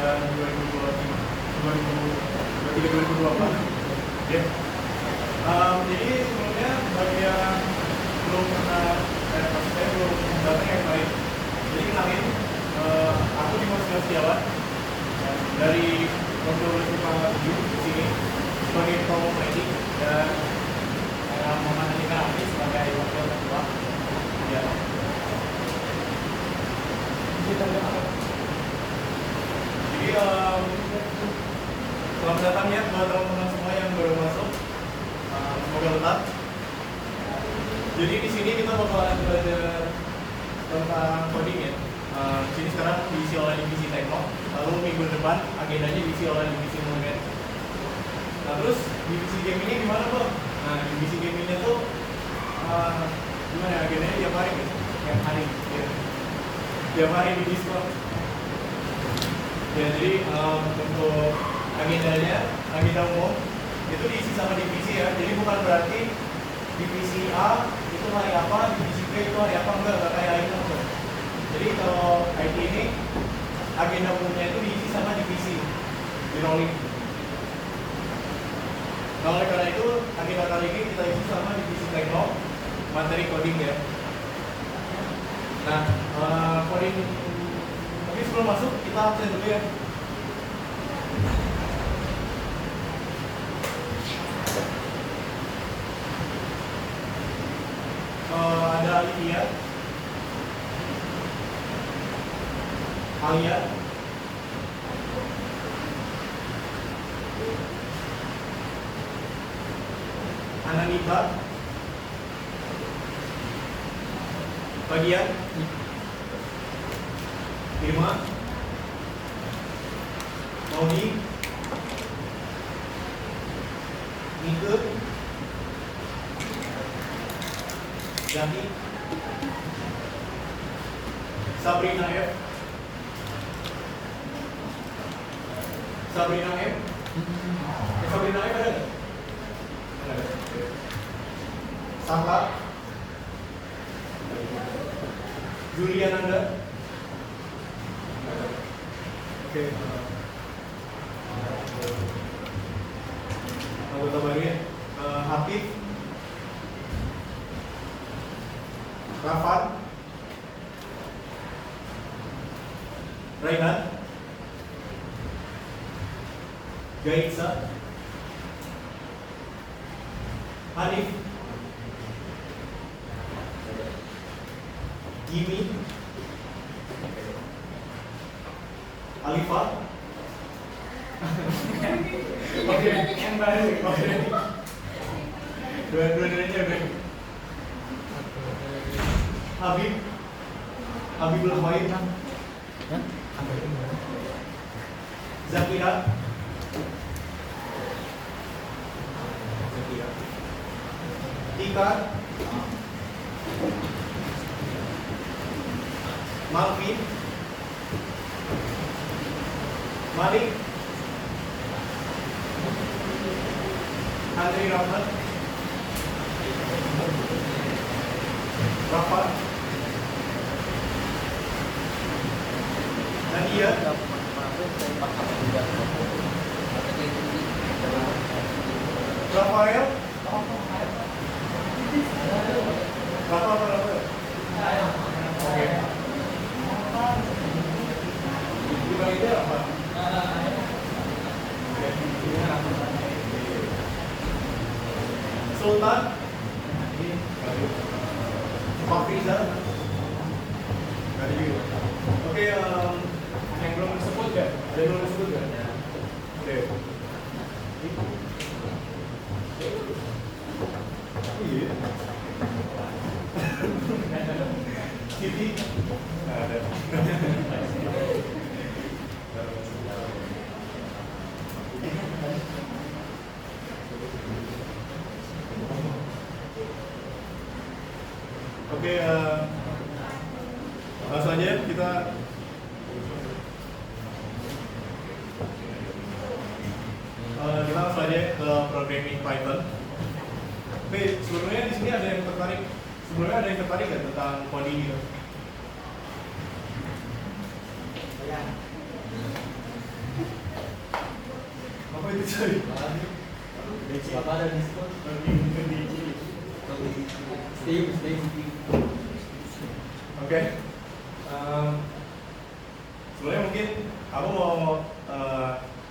dan 2023-2024. Ya. Jadi sebelumnya bagi yang belum pernah saya belum datang yang baik. Jadi kenalin, aku Dimas Setiawan dari Kontrol di sini sebagai promo training dan Muhammad Ali Karafi sebagai wakil ketua. Ya. Jadi selamat datang ya buat teman-teman semua yang baru masuk. Semoga betah. Jadi di sini kita bakalan belajar tentang coding ya. Di sini sekarang diisi oleh divisi tekno. Lalu minggu depan agendanya diisi oleh divisi momen. Nah terus divisi game ini gimana Bang? Nah divisi game ini tuh gimana agendanya tiap hari gitu? Tiap hari. Ya. Tiap hari di Discord. Ya jadi untuk agendanya, agenda umum itu diisi sama divisi ya. Jadi bukan berarti divisi A itu hari apa, divisi B itu hari apa, enggak kayak item tuh. Jadi kalau IT ini agenda umumnya itu diisi sama divisi di rolling. Nah oleh karena itu agenda kali ini kita isi sama divisi tekno, materi coding ya. Nah coding, tapi sebelum masuk kita absen dulu ya. Ada Alia, Ananita, bagian Irma, Maudi, Nike, Jati, Sabrina F, Sabrina M, Sabrina M ada nggak? Ada. Saka, Juliananda, oke. Anggota baru ya, Hafif, Rafat, Raihan, Gaitsa, Hanif, Gimi, Alifa, oke, yang baru, oke. Dua-duanya oke. Habibul Khair, Zakira, Tika, Malvin, Malik, Andri Rahmat, Rafa, Nadia, Rafael, Rafael. Oke. Gimana itu apa? Sultan, Fafiza, oke, yang belum disebut ya? Ada yang belum disebut ya? Oke. Iya. Siti, ada. Oke, langsung aja kita langsung aja ke programming Python. Oke, sebelumnya di sini ada yang tertarik. Sebelumnya ada yang tertarik nggak tentang coding gitu? sorry. Bapak ada diskon? Stay. Oke. Sebenarnya mungkin aku mau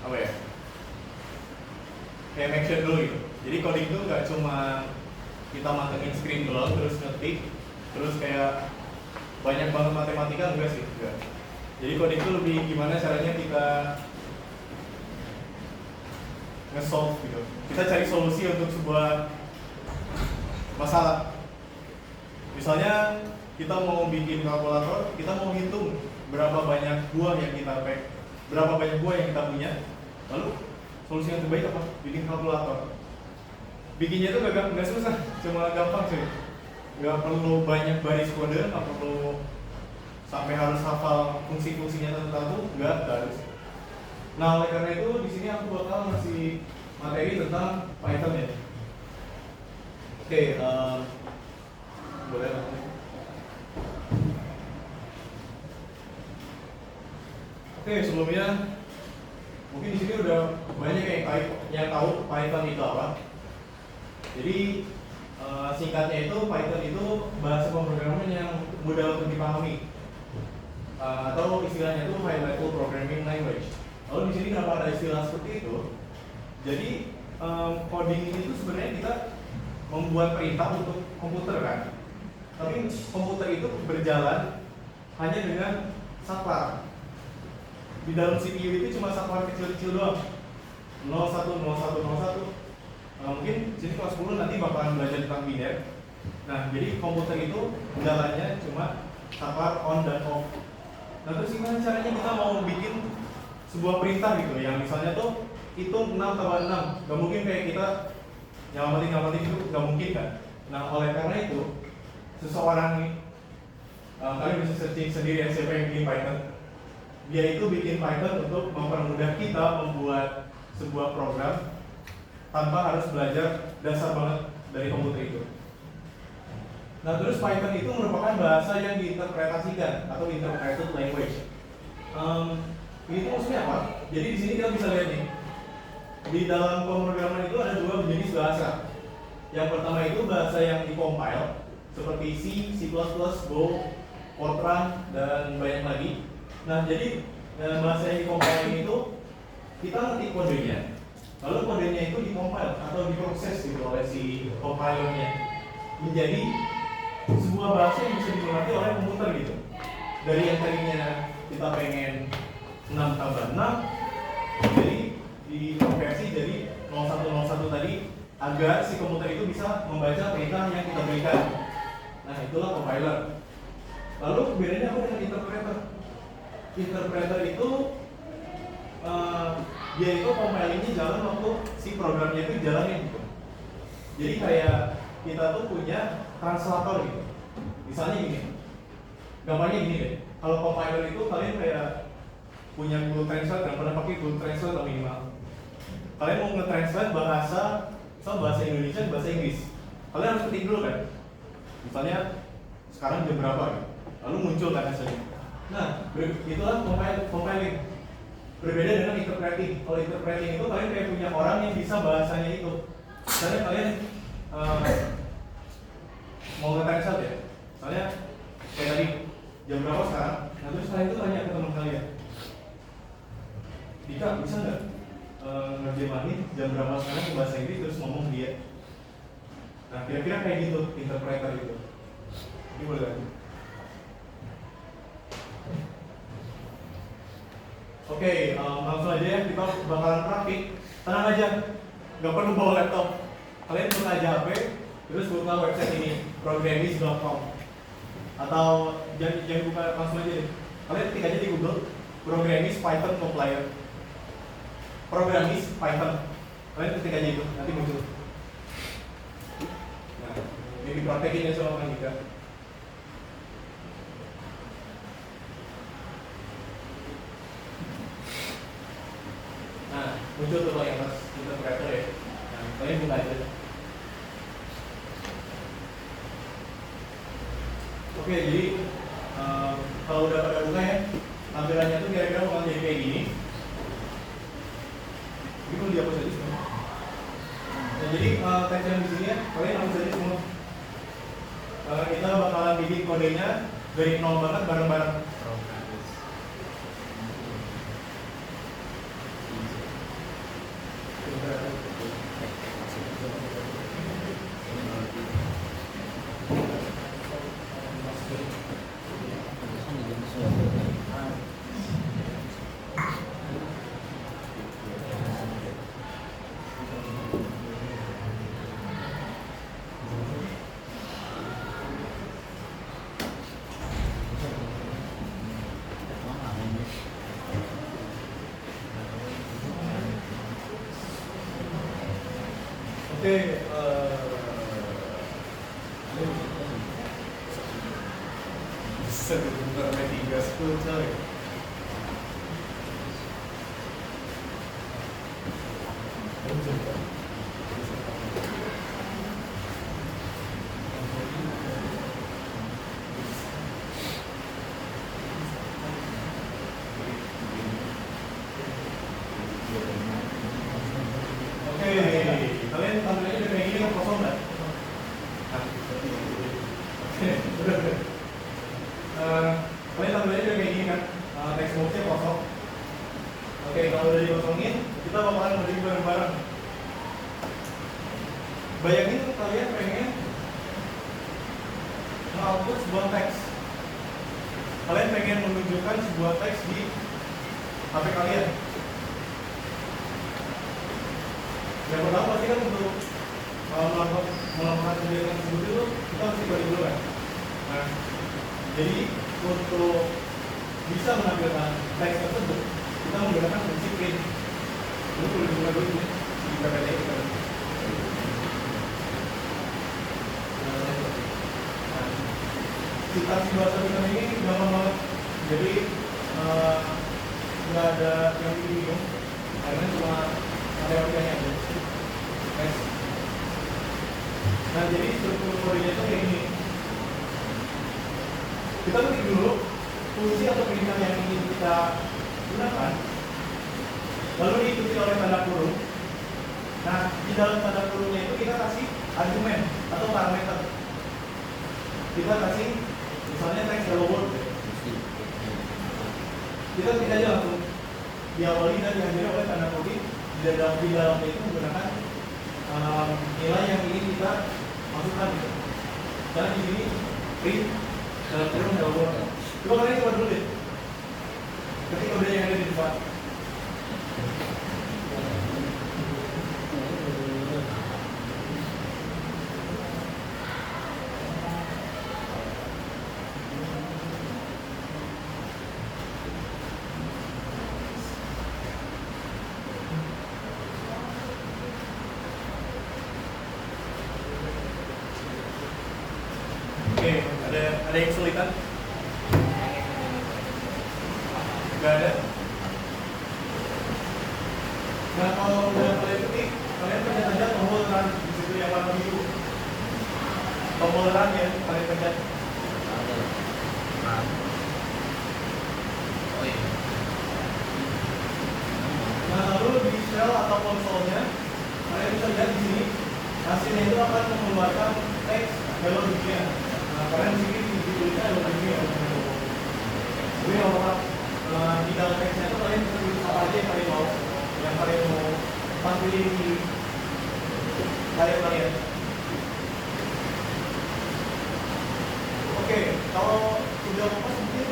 apa ya? Kayak make sure dulu gitu. Jadi coding itu nggak cuma kita mantengin screen doang terus ngetik, terus kayak banyak banget matematika, enggak sih, enggak. Jadi coding itu lebih gimana caranya kita nge-solve gitu. Kita cari solusi untuk sebuah masalah. Misalnya kita mau bikin kalkulator, kita mau hitung berapa banyak buah yang kita punya. Lalu solusi yang terbaik apa? Bikin kalkulator. Bikinnya itu nggak susah, cuma gampang sih. Nggak perlu banyak baris kode, nggak perlu sampai harus hafal fungsi-fungsinya tertentu, nggak harus. Nah, oleh karena itu di sini aku bakal ngasih materi tentang Python ya. Oke, boleh langsung. Oke, sebelumnya mungkin di sini udah banyak yang tahu Python itu apa. Jadi singkatnya itu Python itu bahasa pemrograman yang mudah untuk dipahami, atau istilahnya itu high level programming language. Lalu di sini kenapa ada istilah seperti itu? Jadi coding itu sebenarnya kita membuat perintah untuk komputer kan. Tapi komputer itu berjalan hanya dengan saklar. Di dalam CPU itu cuma saklar kecil-kecil doang. 01, 01, 01. Mungkin sini kelas 10 nanti bakalan belajar tentang biner. Nah, jadi komputer itu jalannya cuma saklar on dan off. Nah, terus gimana caranya kita mau bikin sebuah perintah gitu, yang misalnya tuh hitung 6 tambah 6. Gak mungkin kayak kita nyamatin itu, gak mungkin kan. Nah, oleh karena itu seseorang nih, kalian bisa searching sendiri ya siapa yang bikin Python. Dia itu bikin Python untuk mempermudah kita membuat sebuah program tanpa harus belajar dasar banget dari komputer itu. Nah, terus Python itu merupakan bahasa yang diinterpretasikan atau interpreted language. Itu maksudnya apa? Jadi di sini kita bisa lihat nih, di dalam pemrograman itu ada dua jenis bahasa. Yang pertama itu bahasa yang dikompil seperti C, C++, Go, Fortran, dan banyak lagi. Nah, jadi bahasa yang dikompil ini itu kita ngetik kodenya, lalu kodenya itu dikompil atau diproses gitu oleh si compilernya menjadi sebuah bahasa yang bisa dimengerti oleh komputer gitu. Dari yang tadinya kita pengen 6 tambah 6, jadi dikonversi jadi 0101 tadi agar si komputer itu bisa membaca perintah yang kita berikan. Nah, itulah compiler. Lalu bedanya apa dengan interpreter? Interpreter itu dia itu compilingnya jalan waktu si programnya itu jalannya gitu. Jadi kayak kita tuh punya translator gitu. Misalnya gini, gambarnya gini deh. Kalau compiler itu kalian kayak punya Google Translate, dan pernah pakai Google Translate atau minimal. Kalian mau nge-translate bahasa, misal bahasa Indonesia ke bahasa Inggris. Kalian harus ketik dulu kan. Misalnya sekarang jam berapa gitu. Lalu muncul kan hasilnya. Nah, itulah compiling. Berbeda dengan interpreting. Kalau interpreting itu kalian kayak punya orang yang bisa bahasanya itu. Misalnya kalian mau nge-translate ya. Misalnya kayak tadi jam berapa sekarang? Nah, terus kalian itu tanya ke teman kalian, Dika, bisa nggak ngerjemahin jam berapa sekarang ke bahasa Inggris terus ngomong dia? Nah, kira-kira kayak gitu interpreter itu. Ini boleh kan? Oke, langsung aja ya, kita bakalan praktik. Tenang aja, nggak perlu bawa laptop. Kalian buka aja HP, terus buka website ini, programmis.com. Atau jangan buka langsung aja deh. Kalian ketik aja di Google, Programmis Python Compiler. Programmis Python. Kalian ketik aja itu, nanti muncul. Nah, ini dipraktekin ya sama Kang Dika. Nah, muncul tuh yang pas interpreter ya. Nah, kalian buka aja. Oke, jadi kalau udah pada buka ya, tampilannya tuh kira-kira bakal jadi kayak gini. Ini dulu dihapus aja semua. Nah, jadi teks yang di sini ya, kalian hapus aja semua. Kita bakalan bikin kodenya dari nol banget bareng-bareng. Oke, sebentar lagi 3 coy. Oke, kalian tampilannya udah kayak gini kan kosong nggak? Oke, udah. Kalian tampilannya udah kayak gini kan? Text box-nya kosong. Oke, kalau udah dikosongin, kita bakalan ngerjain bareng-bareng. Bayangin kalian pengen nge-output sebuah teks. Kalian pengen menunjukkan sebuah teks di HP kalian. Yang pertama pasti kan untuk melakukan kegiatan tersebut itu kita mesti balik dulu kan. Nah, jadi untuk bisa menampilkan teks tersebut kita menggunakan fungsi print. Ini perlu dibuka dulu nih di PPT kita. Nah, situasi bahasa kita ini gampang banget. Jadi nggak ada yang bingung karena cuma matematikanya aja. Next. Nah, jadi struktur kodenya itu kayak gini. Kita ketik dulu fungsi atau perintah yang ingin kita gunakan, lalu diikuti oleh tanda kurung. Nah, di dalam tanda kurungnya itu kita kasih argumen atau parameter. Kita kasih misalnya text hello world. Kita ketik aja langsung diawali dan diakhiri oleh tanda kutip. Di dalamnya itu menggunakan nilai yang ingin kita masukkan gitu. Karena di sini print dalam kurung hello world. Coba kalian coba dulu deh. Ketik kode yang ada di depan. Oke, ada yang kesulitan? Gak ada. Nah, kalau udah kalian ketik, kalian pencet aja tombol run di situ yang warna biru. Tombol run ya, kalian pencet. Nah, lalu di shell atau konsolnya, kalian bisa lihat di sini hasilnya itu akan mengeluarkan teks hello dunia. Nah, kalian di sini ditulisnya hello dunia. Jadi kalau di dalam teksnya itu kalian bisa tulis apa aja yang kalian mau, tampilin di layar kalian. Oke, kalau sudah fokus mungkin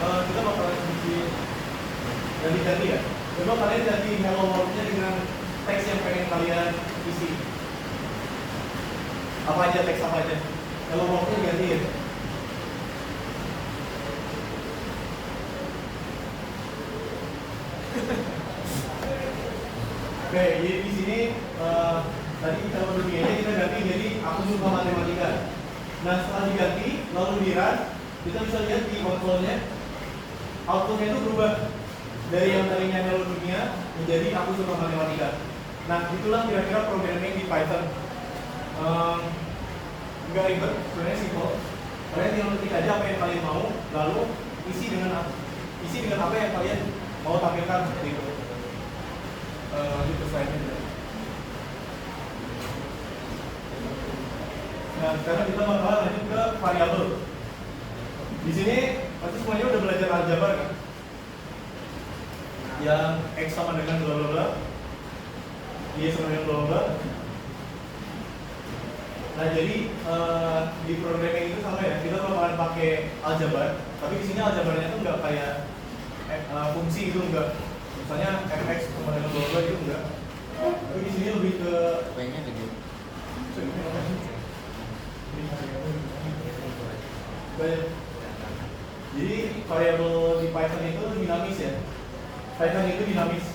kita bakalan bikin ganti-ganti ya. Coba kalian ganti hello world-nya dengan teks yang pengen kalian isi. Apa aja, teks apa aja. Hello world-nya ganti ya. Oke, jadi di sini tadi kita dunianya kita ganti jadi aku suka matematika. Nah, setelah diganti lalu di run, kita bisa lihat di kontrolnya outputnya itu berubah dari yang tadinya hello dunia menjadi aku suka matematika. Nah, itulah kira-kira programming di Python. Nggak ribet, sebenarnya simple. Kalian tinggal ketik aja apa yang kalian mau, lalu isi dengan apa yang kalian mau tampilkan seperti itu. Gitu. slide-nya juga. Nah, sekarang kita bakal lanjut ke variabel. Di sini pasti semuanya udah belajar aljabar kan? Yang X sama dengan bla bla bla, Y sama dengan bla bla bla. Nah, jadi di programming itu sama ya, kita bakalan pakai aljabar, tapi di sini aljabarnya tuh nggak kayak fungsi gitu, enggak. Misalnya fx sama dengan bla bla itu enggak. Tapi di sini lebih ke P-nya gede. Jadi variabel di Python itu dinamis ya. Python itu dinamis.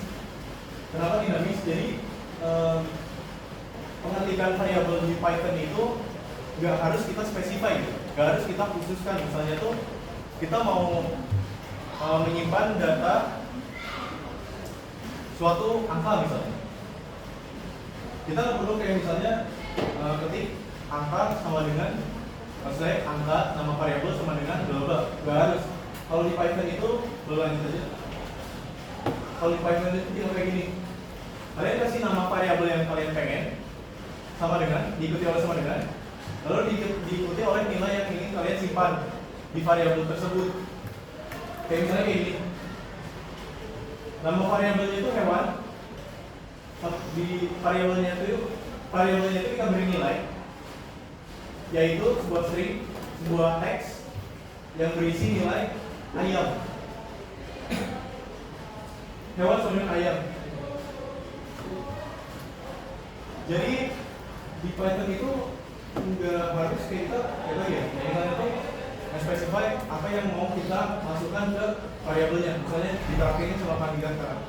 Kenapa dinamis? Jadi pengetikan variabel di Python itu nggak harus kita spesify, nggak harus kita khususkan. Misalnya tuh kita mau menyimpan data suatu angka misalnya. Kita nggak perlu kayak misalnya ketik angka sama dengan maksudnya angka nama variabel sama dengan bla bla, nggak harus. Kalau di Python itu lanjut aja. Kalau di Python itu tinggal kayak gini. Kalian kasih nama variabel yang kalian pengen sama dengan, diikuti oleh sama dengan, lalu diikuti oleh nilai yang ingin kalian simpan di variabel tersebut. Kayak misalnya kayak gini. Nama variabelnya itu hewan. Di variabelnya itu kita beri nilai, yaitu sebuah string, sebuah teks yang berisi nilai ayam. Hewan sama dengan ayam. Jadi di Python itu nggak harus kita ya, misalnya itu spesify apa yang mau kita masukkan ke variabelnya. Misalnya diterakinnya sama kandidat sekarang.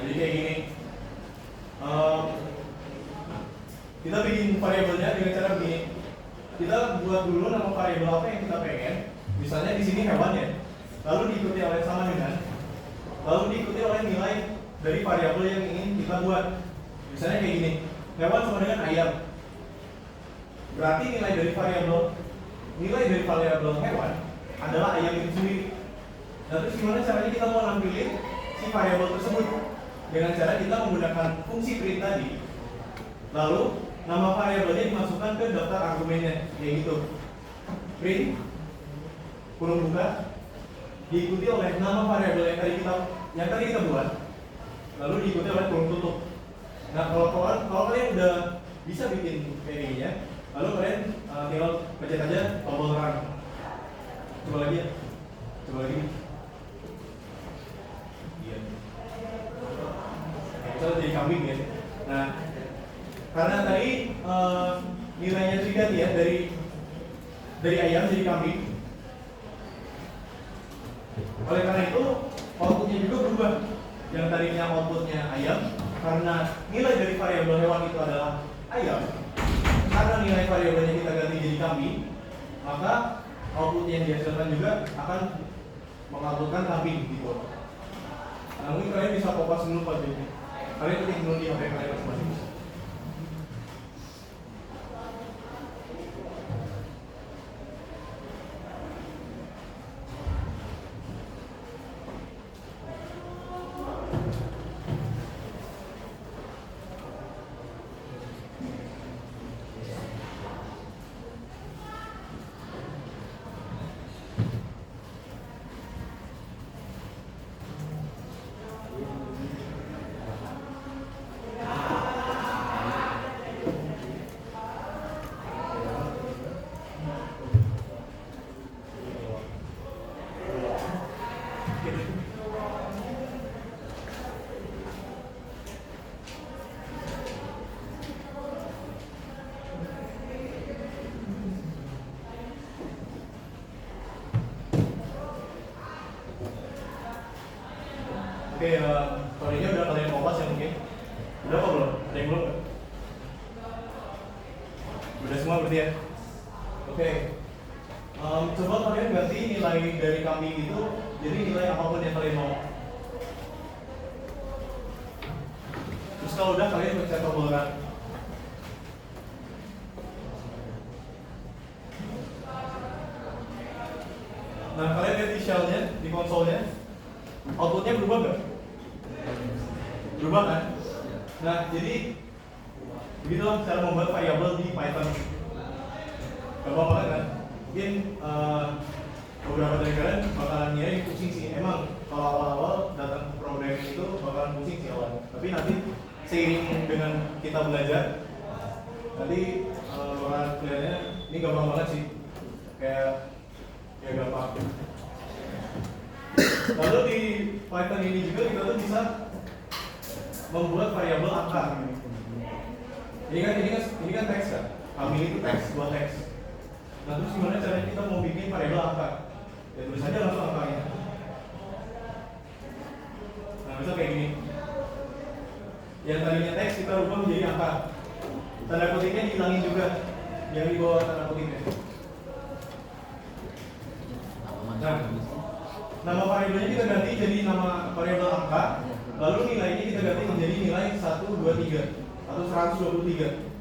Jadi kayak gini, kita bikin variabelnya dengan cara begini. Kita buat dulu nama variabel apa yang kita pengen. Misalnya di sini hewan ya, lalu diikuti oleh sama dengan, lalu diikuti oleh nilai dari variabel yang ingin kita buat. Misalnya kayak gini, hewan sama dengan ayam. Berarti nilai dari variabel hewan adalah ayam itu sendiri. Nah, terus gimana caranya kita mau nampilin si variabel tersebut? Dengan cara kita menggunakan fungsi print tadi, lalu nama variabelnya dimasukkan ke daftar argumennya, kayak gitu. Print kurung buka diikuti oleh nama variabel yang tadi kita buat, lalu diikuti oleh kurung tutup. Nah, kalau kalian udah bisa bikin kayak gini ya, lalu kalian tinggal pencet aja tombol run. Coba lagi ya, coba lagi. Iya. Misalnya jadi kambing ya. Nah, karena tadi nilainya itu diganti ya dari ayam jadi kambing. Oleh karena itu outputnya juga berubah. Yang tadinya outputnya ayam, karena nilai dari variabel hewan itu adalah ayam. Karena nilai variabelnya kita ganti jadi kambing, maka output yang dihasilkan juga akan mengoutputkan kambing gitu. Nah, mungkin kalian bisa fokus dulu pada ini. Kalian ketik dulu di HP kalian masing-masing. Oke, codingnya udah kalian kopas ya mungkin? Udah apa belum? Ada yang belum nggak? semua berarti ya. Oke. Coba kalian ganti nilai dari kambing itu jadi nilai apapun yang kalian mau. Terus kalau udah kalian pencet tombol run. Nah, kalian lihat di shell-nya, di konsolnya, outputnya berubah nggak? Berubah kan? Nah, jadi begitulah cara membuat variabel di Python. Gampang banget kan? Mungkin beberapa dari kalian bakalan ngira pusing sih. Emang kalau awal-awal datang programming itu bakalan pusing sih awal. Tapi nanti seiring dengan kita belajar, nanti bakalan kelihatannya ini gampang banget sih. Kayak ya gampang. Lalu di Python ini juga kita tuh bisa membuat variabel angka. Ini kan teks kan? Kami itu teks, buat teks. Nah terus gimana caranya kita mau bikin variabel angka? Ya tulis aja langsung angkanya. Nah bisa kayak gini. Yang tadinya teks kita rubah menjadi angka. Tanda kutipnya dihilangin juga, yang di bawah tanda kutipnya. Nah, nama variabelnya kita ganti jadi nama variabel angka, lalu nilainya kita ganti menjadi nilai 123 atau 123.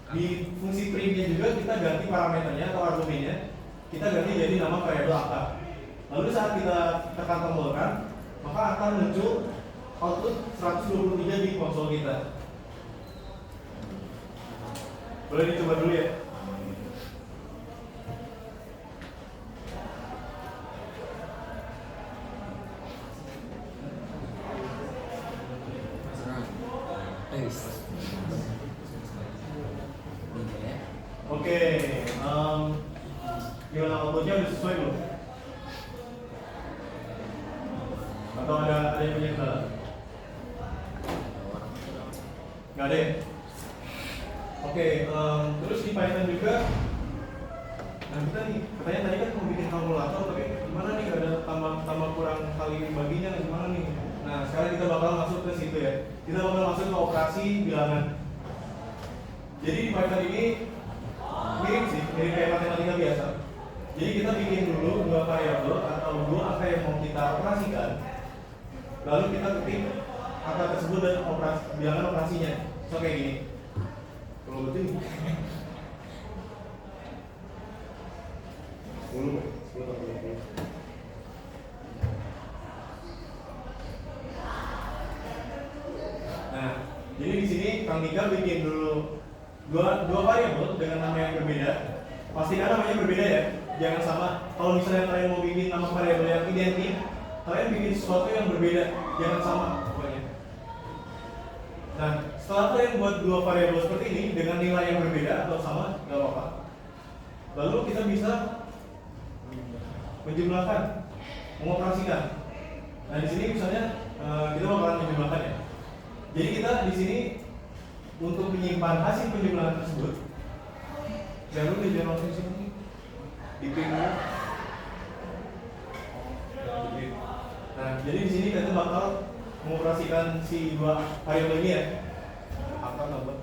Di fungsi printnya juga kita ganti parameternya atau argumennya, kita ganti jadi nama variabel angka. Lalu saat kita tekan tombol run, maka akan muncul output 123 di konsol kita. Boleh dicoba dulu ya. Oke, gimana outputnya udah sesuai belum? Atau ada yang punya kendala? Nggak ada ya? Oke, terus di Python juga, nah kita nih, katanya tadi kan mau bikin kalkulator, tapi gimana nih nggak ada tambah kurang kali baginya, gimana nih? Nah sekarang kita bakal masuk ke situ ya. Kita bakal masuk ke operasi bilangan. Jadi di Python ini mirip sih, mirip kayak matematika biasa. Jadi kita bikin dulu dua variabel atau dua angka yang mau kita operasikan. Lalu kita ketik angka tersebut dan bilangan operasinya. So kayak gini. Kalau betul ini. 10. Nah, jadi di sini Kang Nika bikin dulu dua variabel dengan nama yang berbeda. Pastikan namanya berbeda ya, jangan sama. Kalau misalnya kalian mau bikin nama variabel yang identik, kalian bikin sesuatu yang berbeda, jangan sama pokoknya. Nah, setelah kalian buat dua variabel seperti ini dengan nilai yang berbeda atau sama, nggak apa-apa. Lalu kita bisa menjumlahkan, mengoperasikan. Nah, di sini misalnya kita bakalan menjumlahkan ya. Jadi kita di sini untuk menyimpan hasil penjumlahan tersebut, jangan lupa di langsung sini di print. Nah, jadi di sini kita bakal mengoperasikan si dua variabel ini ya. Angka nomor.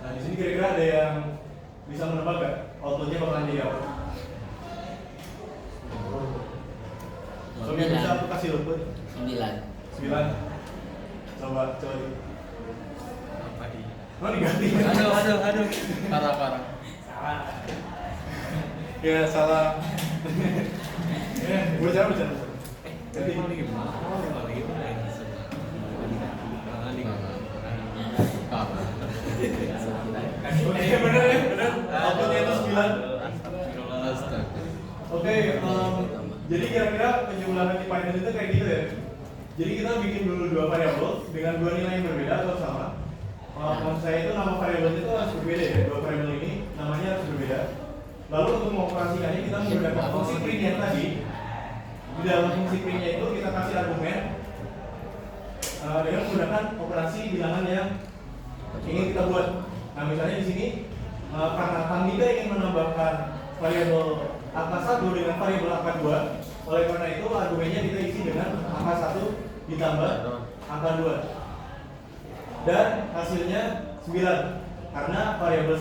Nah, di sini kira-kira ada yang bisa menebak nggak outputnya bakalan jadi apa? Kalau bisa aku kasih output 9. Coba. Apa di? Oh diganti. Aduh. Parah. Ya salah. Bercanda. Jadi ini gimana? Lagi itu yang Oke, bener. Outputnya itu 9. Oke, jadi kira-kira penjumlahan di Python itu kayak gitu ya. Jadi kita bikin dulu dua variabel dengan dua nilai yang berbeda atau sama. Maksud saya itu nama variabel itu harus berbeda ya. Dua variabel ini namanya harus berbeda. Lalu untuk mengoperasikannya kita menggunakan fungsi print yang tadi. Di dalam fungsi printnya itu kita kasih argumen dengan menggunakan operasi bilangan yang ingin kita buat. Nah misalnya di sini karena Kang Nika ingin menambahkan variabel angka 1 dengan variabel angka 2, oleh karena itu argumennya kita isi dengan angka 1 ditambah angka 2. dan hasilnya 9 karena variabel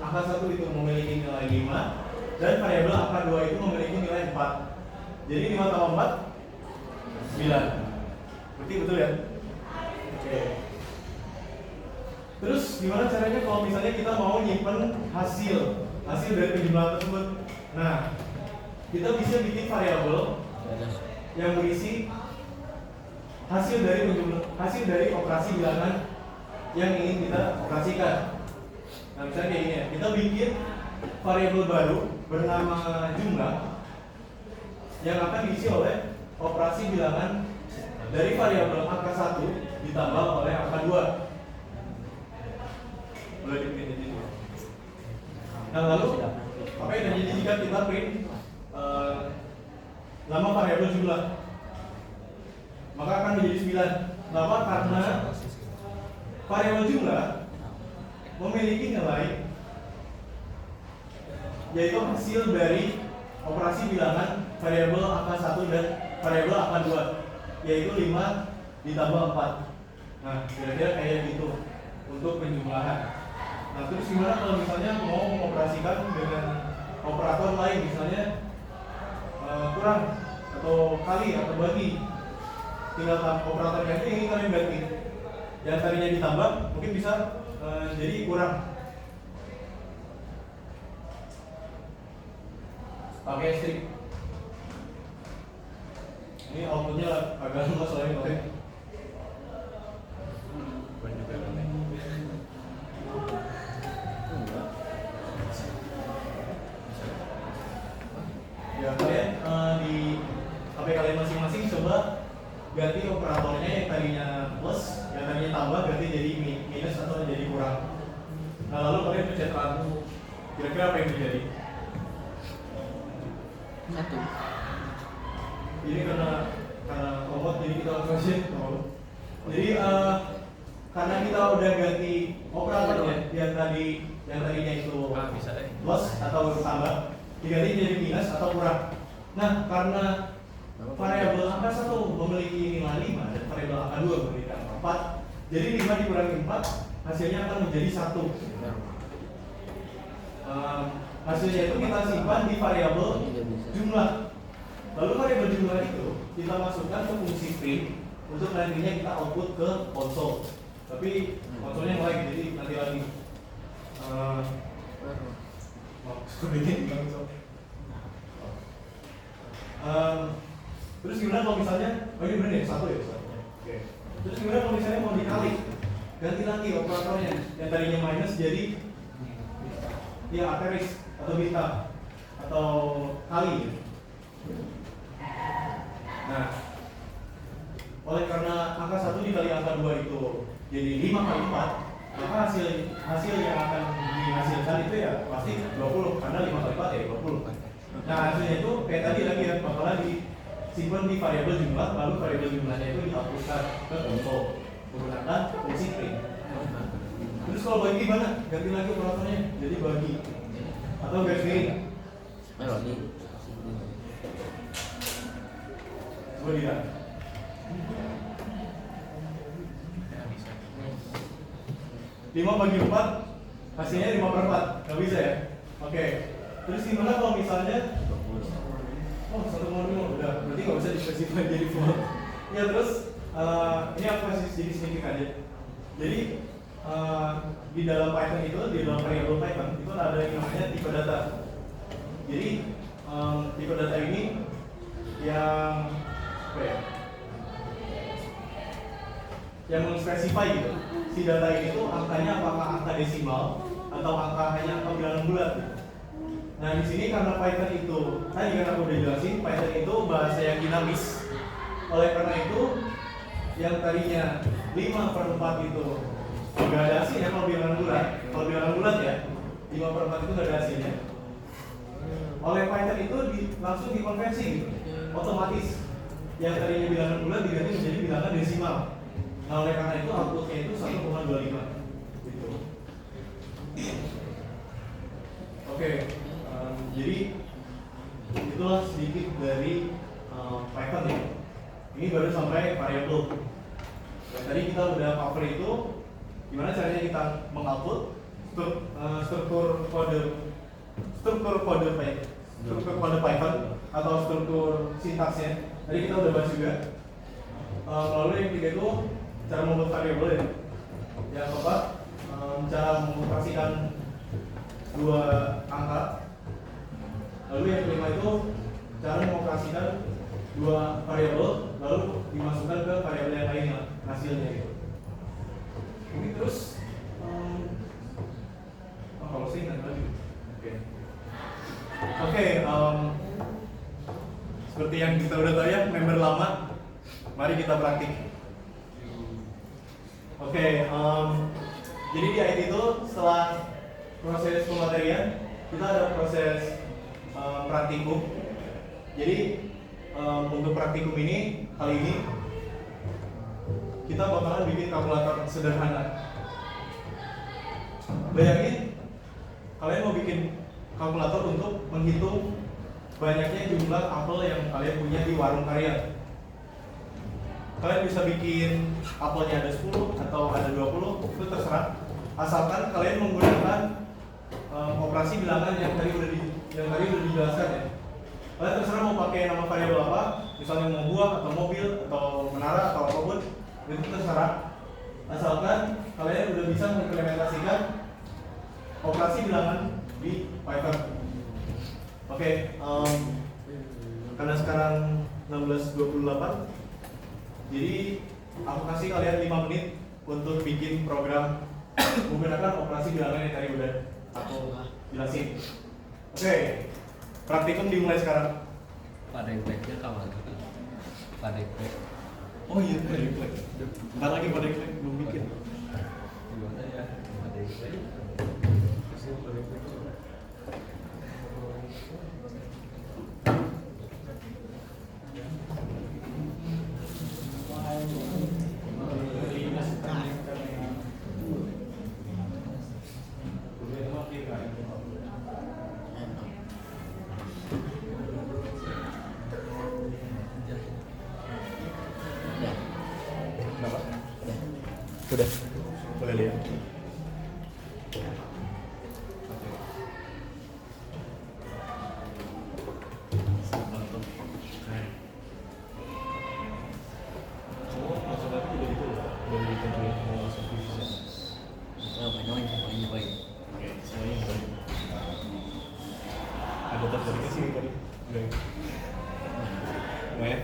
angka 1 itu memiliki nilai 5 dan variabel angka 2 itu memiliki nilai 4. Jadi 5 tambah 4 9. Berarti betul ya? Oke. Terus gimana caranya kalau misalnya kita mau nyimpen hasil dari penjumlahan tersebut? Nah, kita bisa bikin variabel yang berisi hasil dari operasi bilangan yang ingin kita operasikan. Nah, misalnya kayak gini ya, kita bikin variabel baru bernama jumlah yang akan diisi oleh operasi bilangan dari variabel angka 1 ditambah oleh angka 2. Boleh di-print di sini. Nah, lalu apa yang terjadi jika kita print nama variabel jumlah? Maka akan menjadi 9. Kenapa? Karena variabel jumlah memiliki nilai yaitu hasil dari operasi bilangan variabel angka 1 dan variabel angka 2, yaitu 5 ditambah 4. Nah, kira-kira kayak gitu untuk penjumlahan. Nah, terus gimana kalau misalnya mau mengoperasikan dengan operator lain, misalnya kurang atau kali atau bagi, tinggal operatornya itu ingin kalian ganti. Yang tadinya ditambah mungkin bisa jadi kurang. Pakai strip. Ini outputnya agak luas soalnya boleh. Ya, kalian di HP kalian masing-masing coba ganti operatornya yang tadinya plus, yang tadinya tambah ganti jadi minus atau jadi kurang. Nah, lalu kalian pencet run. Kira-kira apa yang terjadi? 1. Ini karena komod jadi kita langsung aja. Jadi karena kita udah ganti operatornya yang tadinya itu bisa deh. plus atau tambah, diganti jadi minus atau kurang. Nah, karena variabel angka 1 memiliki nilai 5 dan variabel angka 2 memiliki angka 4, jadi 5 dikurangi 4 hasilnya akan menjadi 1. Hasilnya itu kita simpan di variabel jumlah. Lalu variabel jumlah itu kita masukkan ke fungsi print untuk nantinya kita output ke konsol. Tapi konsolnya yang lain, jadi nanti lagi. Terus gimana kalau misalnya, oh ini bener ya, 1 ya? Oke. Terus gimana kalau misalnya mau dikali? Ganti lagi operatornya, yang tadinya minus jadi ya asterisk atau beta atau kali. Nah, oleh karena angka 1 dikali angka 2 itu jadi 5 kali 4, maka hasil yang akan dihasilkan itu ya pasti 20, karena 5 kali 4 ya 20. Nah, hasilnya itu kayak tadi lagi ya, bakalan disimpan di variabel jumlah, lalu variabel jumlahnya itu dihapuskan ke konsol menggunakan fungsi print. Terus kalau bagi gimana? Ganti lagi operatornya jadi bagi atau garis miring. Bagi. Coba dilihat. Ya, bisa. 5 bagi 4 hasilnya 5/4. Nggak bisa ya? Oke. Terus gimana kalau misalnya 1,5 udah, berarti nggak bisa dispesifikasi jadi full. Ya, terus ini aku kasih sedikit signifikan aja. Jadi di dalam Python itu, di dalam variabel Python itu ada yang namanya tipe data. Jadi tipe data ini yang apa ya? Yang menspesify gitu. Si data ini tuh angkanya apakah angka desimal atau hanya angka bilangan bulat. Gitu. Nah, di sini karena Python itu, tadi kan aku udah jelasin, Python itu bahasa yang dinamis. Oleh karena itu, yang tadinya 5/4 itu nggak ada hasilnya kalau bilangan bulat. Kalau bilangan bulat ya, 5/4 itu nggak ada hasilnya. Oleh Python itu langsung dikonversi gitu, otomatis. Yang tadinya bilangan bulat diganti menjadi bilangan desimal. Nah, oleh karena itu outputnya itu 1,25 gitu. Oke. Jadi itulah sedikit dari Python ya. Ini baru sampai variabel. Dan tadi kita udah cover itu gimana caranya kita mengoutput struktur kode Python atau struktur sintaksnya. Tadi kita udah bahas juga. Lalu yang ketiga itu cara membuat variabel ya. Yang keempat cara mengoperasikan dua angka. Lalu yang kelima itu cara mengoperasikan dua variabel lalu dimasukkan ke variabel yang lainnya hasilnya gitu. Mungkin terus kalau sih nggak lagi. Oke, seperti yang kita udah tahu ya, member lama. Mari kita praktik. Oke, jadi di IT itu setelah proses pematerian kita ada proses praktikum. Jadi untuk praktikum ini kali ini kita bakalan bikin kalkulator sederhana. Bayangin kalian mau bikin kalkulator untuk menghitung banyaknya jumlah apel yang kalian punya di warung kalian. Kalian bisa bikin apelnya ada 10 atau ada 20, itu terserah. Asalkan kalian menggunakan operasi bilangan yang tadi udah dijelaskan ya. Kalian terserah mau pakai nama variabel apa, misalnya mau buah atau mobil atau menara atau apapun, itu terserah. Asalkan kalian udah bisa mengimplementasikan operasi bilangan di Python. Oke, karena sekarang 16.28, jadi aku kasih kalian 5 menit untuk bikin program menggunakan operasi bilangan yang tadi udah aku jelasin. Oke, praktikum dimulai sekarang. Pada impact-nya kawan. Pada impact. Oh iya, pada impact. Bentar lagi pada impact belum bikin. Gimana ya? Pada impact. Sudah, boleh lihat. Ada terjadi sih tadi. Lumayan.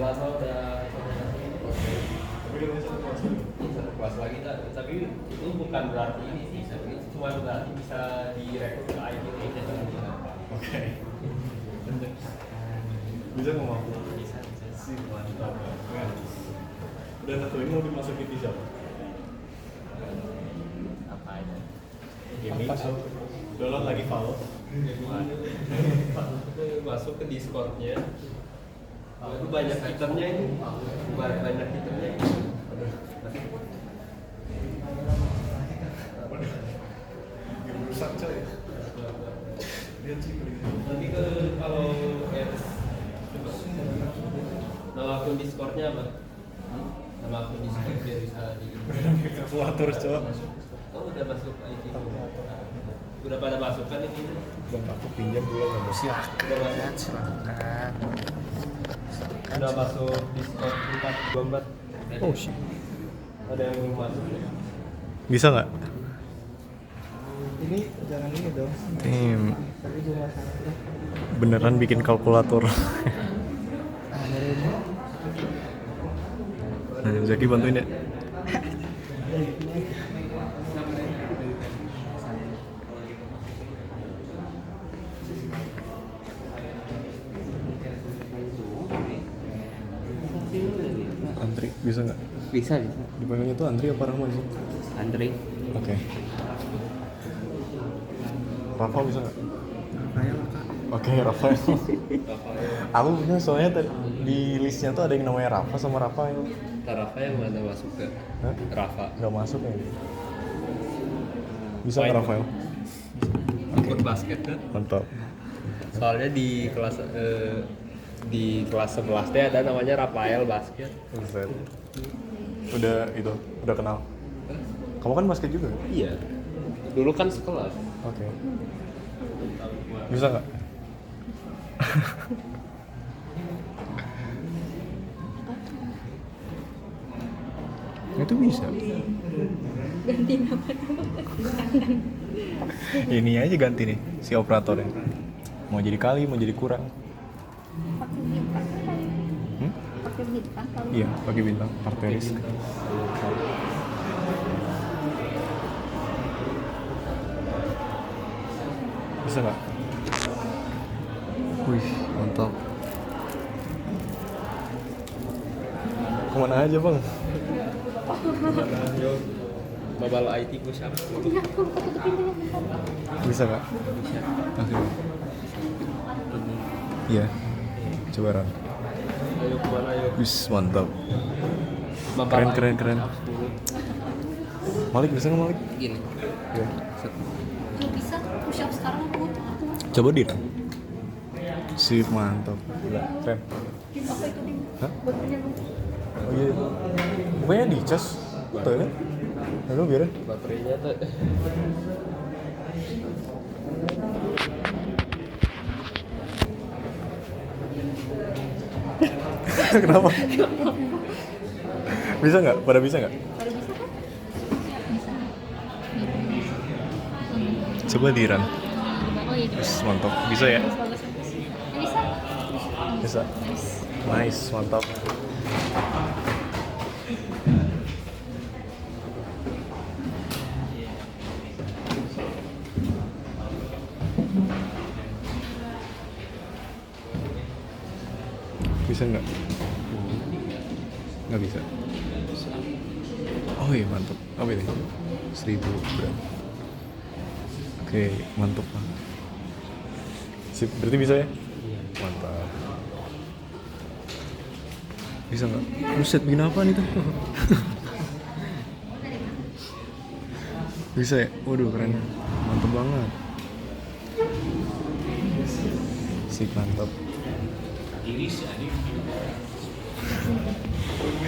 Lama udah satu kelas lagi, tapi itu bukan berarti ini sih, cuma berarti bisa direkrut ke IT aja. Oke. Bisa ngomong? Bisa. Sih mantap. Udah tentuin mau dimasukin di siapa? Apa aja? Ini download lagi file. Masuk ke Discord-nya. Itu banyak itemnya ini. Banyak itemnya ini. Game rusak coy. Lihat sih Nanti kalau nama akun Discord-nya apa? Nama akun Discord biar bisa di kalkulator coy. Oh udah masuk IT. Udah pada masuk kan ini? Bang aku pinjam dulu nggak mau siap. Udah masuk. Silakan. Udah masuk Discord 424. Oh shit. Ada yang belum masuk ya? Bisa nggak? Ini jangan ini dong. Tapi cuma Beneran bikin kalkulator. dari ini. Nah, Zaki bantuin ya. Bisa nggak? Bisa bisa. Dipanggilnya tuh Andri apa Rahman sih? Andre. Oke. Rafael bisa nggak? Kayak lah kak. Oke, Rafael. Aku bingung soalnya di listnya tuh ada yang namanya Rafa sama Rafael. Rafa yang mana masuk ke? Hah? Rafa. Nggak masuk ya? Bisa nggak Rafael? Ikut basket kan? Mantap. Soalnya di kelas 11 teh ada namanya Rafael basket. Buset. Udah kenal. Kamu kan basket juga? Iya. Dulu kan sekelas. Oke. Bisa nggak? Itu bisa. Ganti nama. Ini aja ganti nih si operatornya. Mau jadi kali, mau jadi kurang. Pakai bintang kali. Hmm? Pakai bintang kali. Iya, pakai bintang arteris. Bisa nggak? Wih, mantap. Kemana aja bang? Babal IT ku siapa? Iya, aku tutupin dulu. Bisa nggak? Bisa. Langsung. Iya. Coba Ran. Ayo kemana ayo? Wis, mantap. Babal Keren, IT. keren. Malik bisa nggak Malik? Gini. Iya. Kalau bisa push up sekarang aku. Coba di Ran. Sip, mantap. Gila, keren. Tim apa itu tim? Hah? Buat punya lu. Oh iya. Pokoknya di cas. Betul kan? Lalu biarin. Baterainya tuh. Kenapa? Bisa nggak? Pada bisa nggak? Kalau bisa kan? Bisa. Coba di Ran. Oh iya. Wis, mantap. Bisa ya? Bagus bagus bagus. Bisa. Bisa. Nice, mantap. Bisa nggak? Nggak bisa. Oh iya mantap. Apa ini? 1000 gram. Oke, mantap lah. Sip, berarti bisa ya? Mantap. Bisa nggak? Buset, bikin apa nih tuh? Bisa ya? Waduh, keren. Mantap banget. Sip, mantap.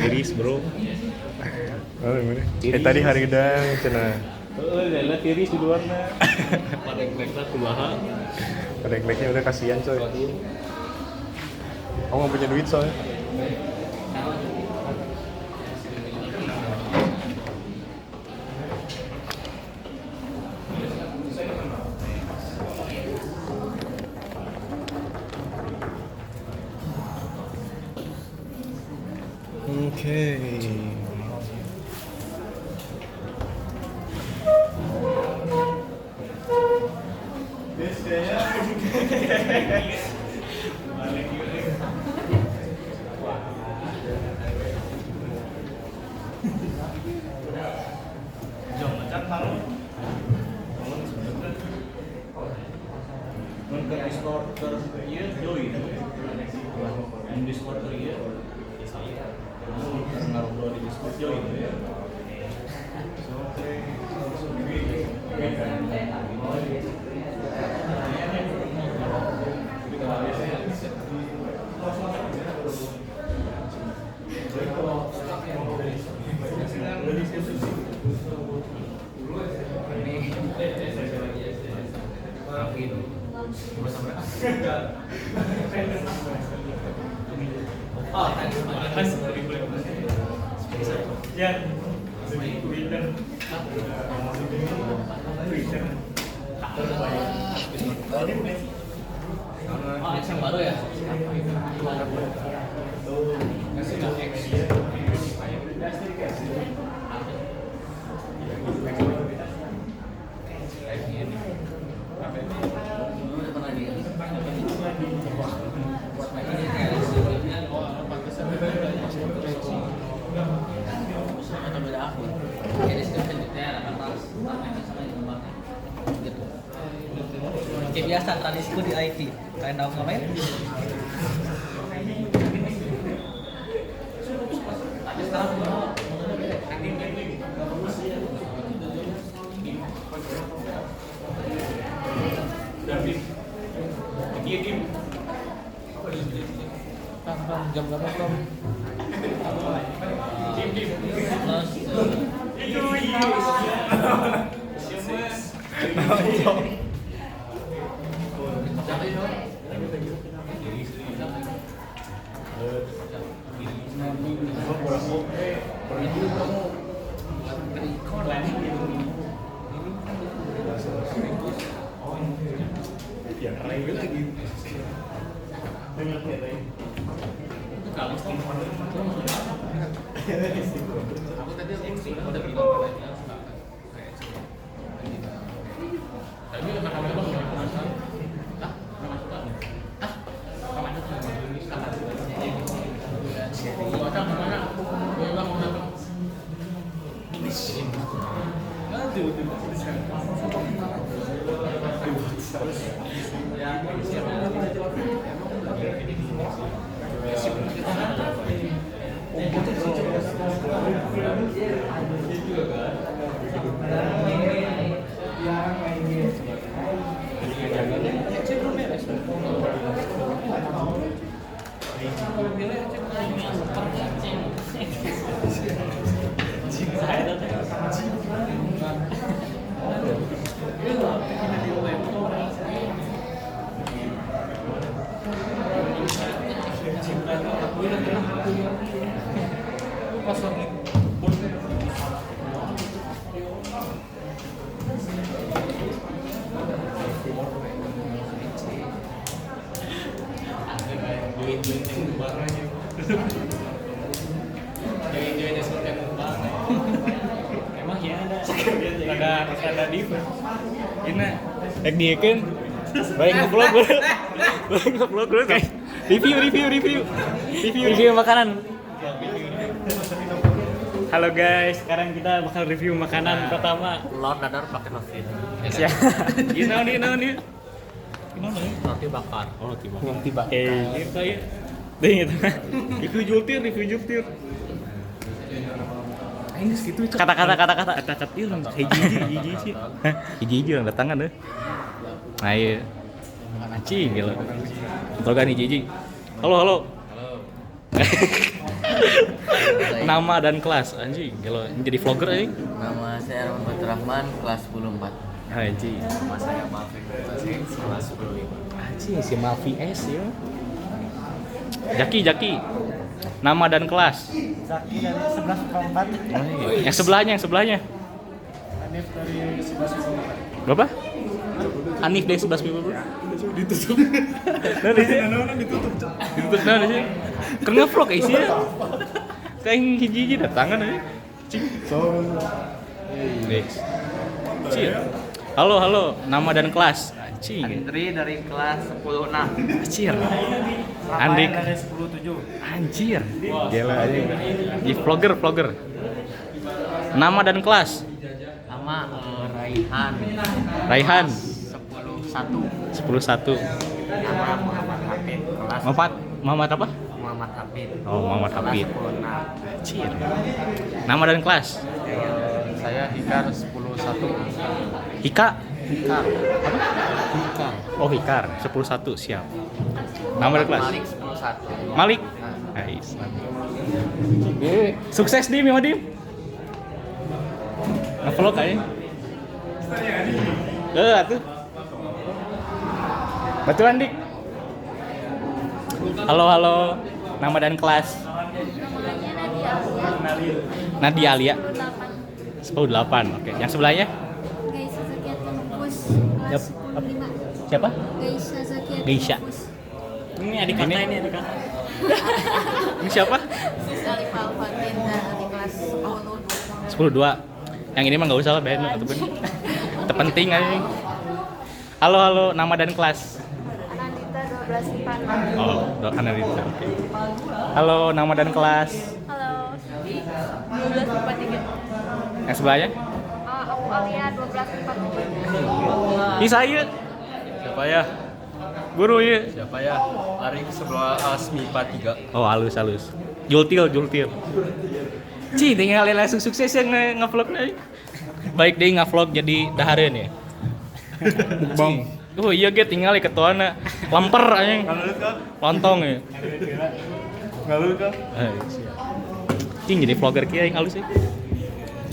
Iris bro. Oh, gimana? Tadi hari gedang, cina. Lihat iris di luarnya. Pada yang kumaha. Ada yang udah kasihan coy. Kamu nggak punya duit soalnya. Oke. Yang baru ya? Seperti biasa tradisiku di IT. Kalian tahu ngapain? Jam berapa belum? Emang ya ada diva. Ini ek diekeun. Baik nge-vlog bro. Baik nge-vlog bro kayak review makanan. Halo guys, sekarang kita bakal review makanan pertama. Lord dadar pakai nasi. Siap. You know nih. Gimana ya? Roti bakar. Oh, roti bakar. Gitu ya. Deh gitu. Review jultir. Ini segitu itu. Kata-kata ilang. Hiji orang datangan deh. Nah iya. Anjing gila. Betul kan hiji. Halo. Nama dan kelas anjing gila. Menjadi vlogger anjing. Nama saya Arman Fatur Rahman, kelas 10-4. Anjing. Nama saya Malvi, kelas 10-5. Anjing si Malvi S ya. Jaki. Nama dan kelas. Zaki dari 11/4. Yang sebelahnya. Hanif dari 11/4. Berapa? Hanif dari 11 bro. Ditutup. Ditutup. Ditutup nah sih. Keur ngevlog sih ya. Kayak hiji datangan aja. Cing. Next. Cing. Halo, nama dan kelas. Anjing. Andri dari kelas 10-6. Anjir. Andik dari 10/7. Anjir. Gila aja. Di vlogger. Nama dan kelas. Nama Raihan 10-1. 10-1. Nama Muhammad Hafid, kelas Muhammad apa? Muhammad Hafid. Oh, Muhammad Hafid. Kelas 10-6. Anjir. Nama dan kelas. Saya Hikar 10-1. Hika. Hikar. Oh, Hikar 11 siap. Nama dan kelas. Malik 11. Malik. Nice. Sukses Dim ya Dim. Nge-vlog aja. Atuh. Betulan Dik. Halo. Nama dan kelas. Nadia Alia. 10-8. Oke. Yang sebelahnya? Gaisha Zakiat Kampus Yap. kelas 10-5. Siapa? Gaisha Zakiat Geisha. Kampus. Ini adik kakak ini adik kakak. Ini siapa? Sis Alif Alfatin di kelas 10-2. 10-2. Yang ini mah nggak usah lah Ben ataupun terpenting aja. Halo, nama dan kelas. Anandita 12/4. Oh, Anandita. Oke. Halo, nama dan kelas. Halo, 12/4. Yang sebelahnya? Aku Alia 12/4. Ini saya. Siapa ya? Guru ya. Siapa ya? Lari ke sebelah Asmipa 3. Oh, halus. Jultil. Ci, tinggal langsung sukses ya nge-vlog nih. Baik deh nge-vlog jadi dahareun ya. Bang. Oh iya ge tinggal ketuana lemper anjing. Kalau kan Lontong ya. nggak lu kan? Cing jadi vlogger kieu aing halus sih.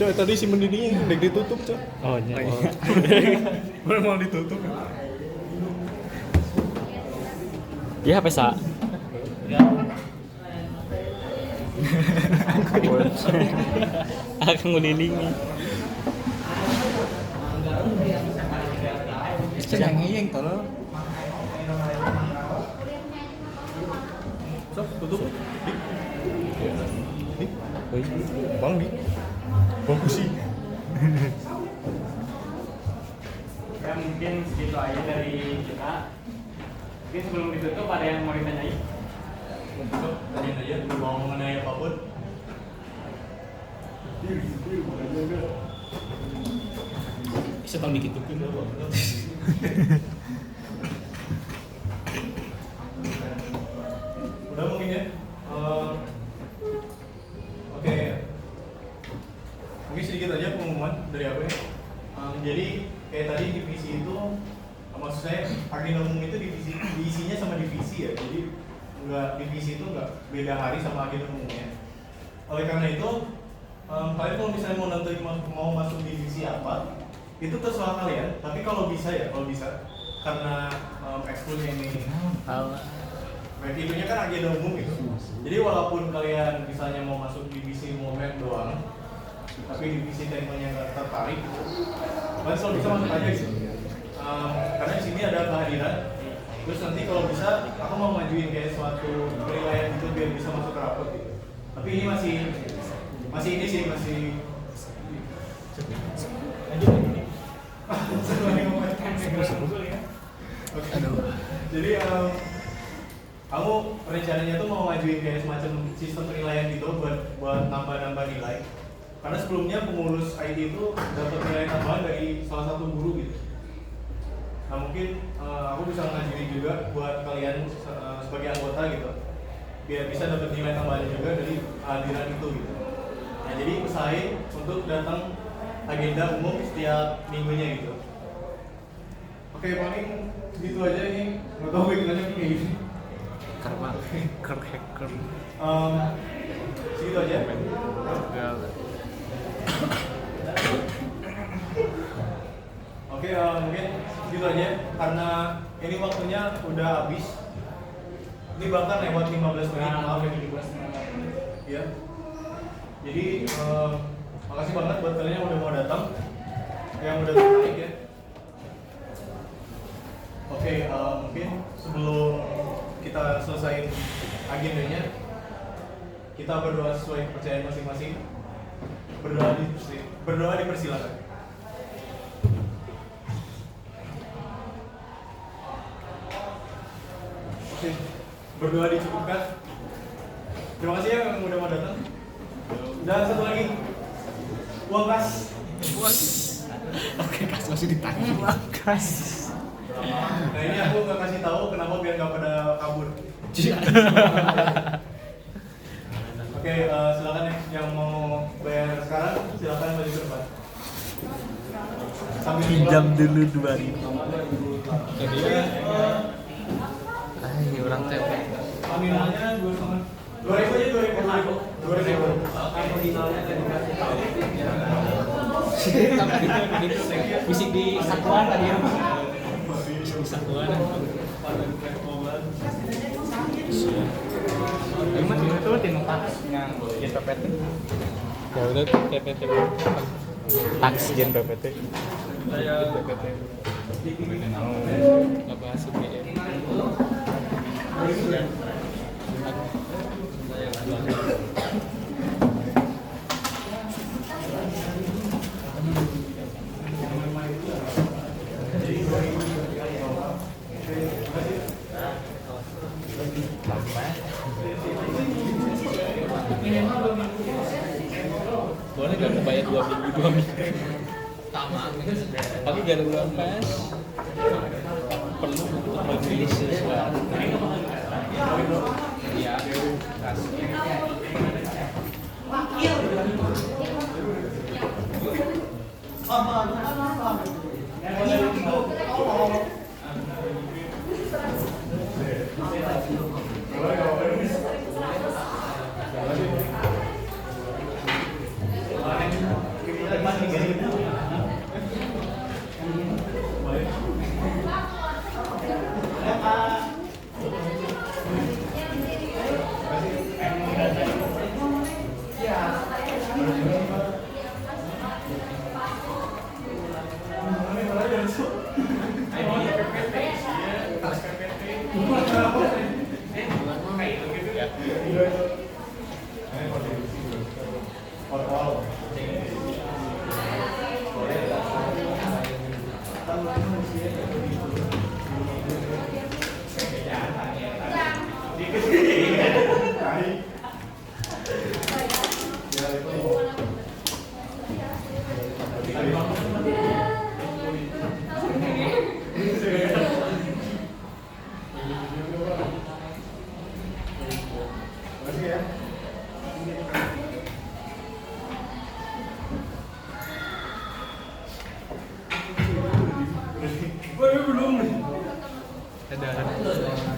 Coy, tadi si mendidihnya udah ditutup, coy. Oh iya. Gue mau ditutup. Ya pesa. Aku ngelilingi. Yang ngeyeng tolong. Sok, tutup. Bang nih. Bang kusi. Ya mungkin segitu aja dari kita. Mungkin sebelum ditutup ada yang mau ditanyain? Tutup, tanyain aja mau mengenai apapun. Bisa tahun dikit tuh. Udah mungkin ya. Oke. Mungkin sedikit aja pengumuman dari aku ya. Jadi kayak tadi divisi itu, maksud saya agenda umum itu diisinya sama divisi ya. Jadi divisi itu nggak beda hari sama agenda umumnya. Oleh karena itu, kalian kalau misalnya mau nentuin mau masuk divisi apa, itu terserah kalian. Tapi kalau bisa, karena ekskulnya ini baik itunya kan agenda umum gitu. Jadi walaupun kalian misalnya mau masuk divisi momen doang, tapi divisi temanya nggak tertarik, kalian selalu bisa masuk aja gitu. Karena di sini ada kehadiran. Terus nanti kalau bisa, aku mau majuin kayak suatu penilaian gitu biar bisa masuk ke rapot gitu. Tapi ini masih ini sih masih. Oke. Jadi kamu rencananya tuh mau ngajuin kayak semacam sistem penilaian gitu buat nambah nilai. Karena sebelumnya pengurus IT itu dapat nilai tambahan dari salah satu guru gitu. Nah mungkin aku bisa ngajuin juga buat kalian sebagai anggota gitu, biar bisa dapat nilai tambahan juga dari kehadiran itu gitu. Nah jadi usahain untuk datang agenda umum setiap minggunya gitu. Oke, paling gitu aja ini. Nggak tahu bikinannya kayak gini. Karma hacker. Segitu aja. Oke, mungkin gitu aja karena ini waktunya udah habis. Ini bahkan lewat 15 menit, maaf ya. Jadi makasih banget buat kalian yang udah mau datang, yang udah tertarik ya. Oke, mungkin sebelum kita selesai agendanya, kita berdoa sesuai kepercayaan masing-masing. Berdoa dipersilakan. Oke, berdoa dicukupkan. Terima kasih ya yang udah mau datang. Dan satu lagi, uang kas. Oke, kas masih ditanya. Uang kas. Nah ini aku nggak kasih tahu kenapa biar nggak pada kabur. Oke, silakan ya yang mau bayar sekarang silakan maju ke depan. Sambil Pinjam dulu 2.000. Jadi Orang teh nominalnya 2.000 aja 2.000. Fisik di satuan tadi ya. Satuan. Emang itu tim tax yang PPT. Ya udah PPT. Tax jen PPT. PPT. Enggak bahas UGM. Boleh gak mau bayar 2 minggu? Tapi gak ada bulan pas. Perlu delicious banget. Iya, khas. Ada.